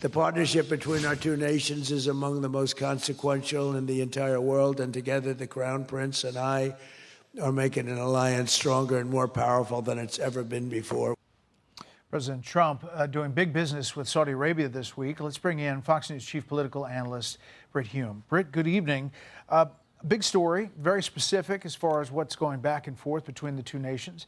The partnership between our two nations is among the most consequential in the entire world, and together the Crown Prince and I are making an alliance stronger and more powerful than it's ever been before. President Trump doing big business with Saudi Arabia this week. Let's bring in Fox News chief political analyst Brit Hume. Brit, good evening. Big story, very specific as far as what's going back and forth between the two nations.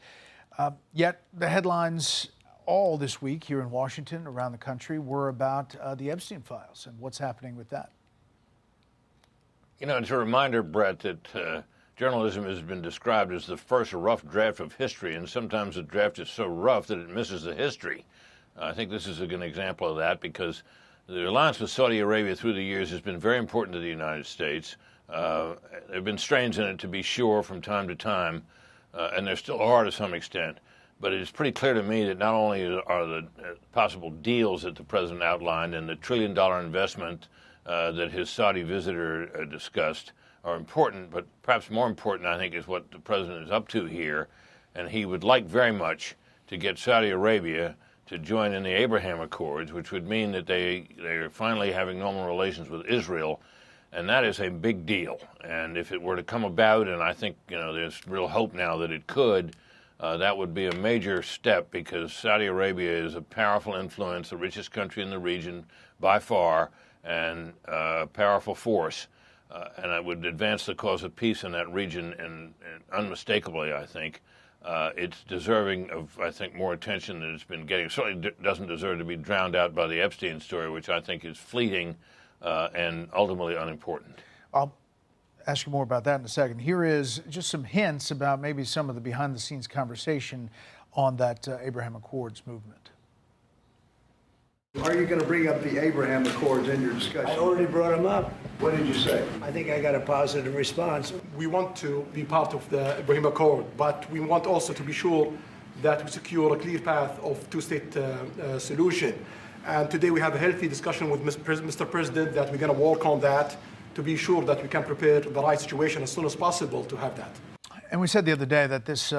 Yet the headlines all this week here in Washington, around the country, were about the Epstein files and what's happening with that. You know, it's a reminder, Brett, that journalism has been described as the first rough draft of history, and sometimes the draft is so rough that it misses the history. I think this is a good example of that, because the alliance with Saudi Arabia through the years has been very important to the United States. There have been strains in it, to be sure, from time to time, and there still are to some extent. But it is pretty clear to me that not only are the possible deals that the president outlined and the trillion-dollar investment that his Saudi visitor discussed are important, but perhaps more important, I think, is what the president is up to here. And he would like very much to get Saudi Arabia to join in the Abraham Accords, which would mean that they are finally having normal relations with Israel. And that is a big deal. And if it were to come about, and I think, you know, there's real hope now that it could, that would be a major step, because Saudi Arabia is a powerful influence, the richest country in the region by far, and a powerful force. And it would advance the cause of peace in that region, and unmistakably, I think. It's deserving of, I think, more attention than it's been getting. It certainly doesn't deserve to be drowned out by the Epstein story, which I think is fleeting and ultimately unimportant. I'll ask you more about that in a second. Here is just some hints about maybe some of the behind-the-scenes conversation on that Abraham Accords movement. Are you going to bring up the Abraham Accords in your discussion? I already brought them up. What did you say? I think I got a positive response. We want to be part of the Abraham Accord, but we want also to be sure that we secure a clear path of two-state solution. And today we have a healthy discussion with Mr. President that we're going to work on that to be sure that we can prepare the right situation as soon as possible to have that. And we said the other day that this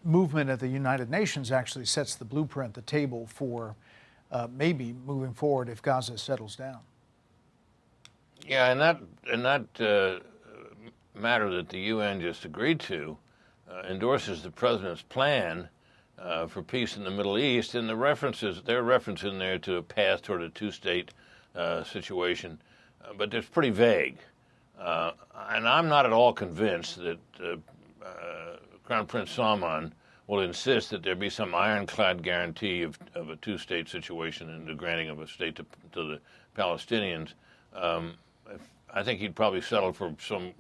movement at the United Nations actually sets the blueprint, the table for maybe moving forward if Gaza settles down. Yeah, and that matter that the UN just agreed to endorses the president's plan for peace in the Middle East, and there are references in there to a path toward a two-state situation, but it's pretty vague. And I'm not at all convinced that Crown Prince Salman will insist that there be some ironclad guarantee of a two-state situation and the granting of a state to the Palestinians. I think he'd probably settle for some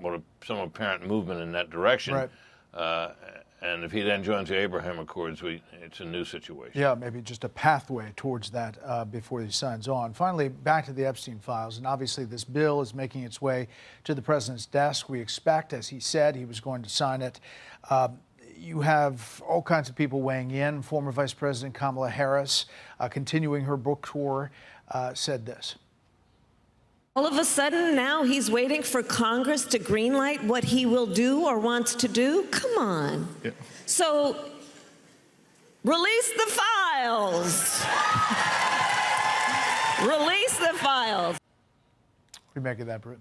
apparent movement in that direction. Right. And if he then joins the Abraham Accords, it's a new situation. Yeah, maybe just a pathway towards that before he signs on. Finally, back to the Epstein files, and obviously this bill is making its way to the president's desk. We expect, as he said, he was going to sign it. You have all kinds of people weighing in. Former Vice President Kamala Harris, continuing her book tour, said this. All of a sudden, now he's waiting for Congress to greenlight what he will do or wants to do? Come on. Yeah. So, release the files. Release the files. What do you make of that, Brit?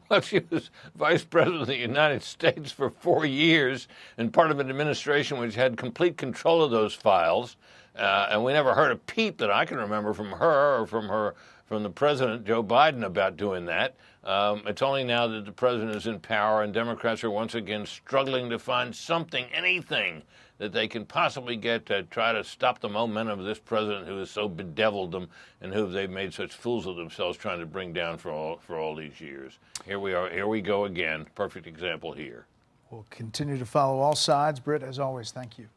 Well, she was vice president of the United States for 4 years and part of an administration which had complete control of those files. And we never heard a peep that I can remember from her or from the president, Joe Biden, about doing that. It's only now that the president is in power and Democrats are once again struggling to find something, anything that they can possibly get to try to stop the momentum of this president who has so bedeviled them and who they've made such fools of themselves trying to bring down for all these years. Here we are. Here we go again. Perfect example here. We'll continue to follow all sides. Brit, as always, thank you.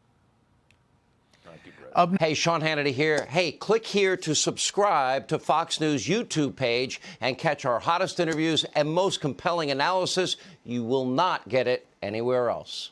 Thank you, Brett. Hey, Sean Hannity here. Hey, click here to subscribe to Fox News YouTube page and catch our hottest interviews and most compelling analysis. You will not get it anywhere else.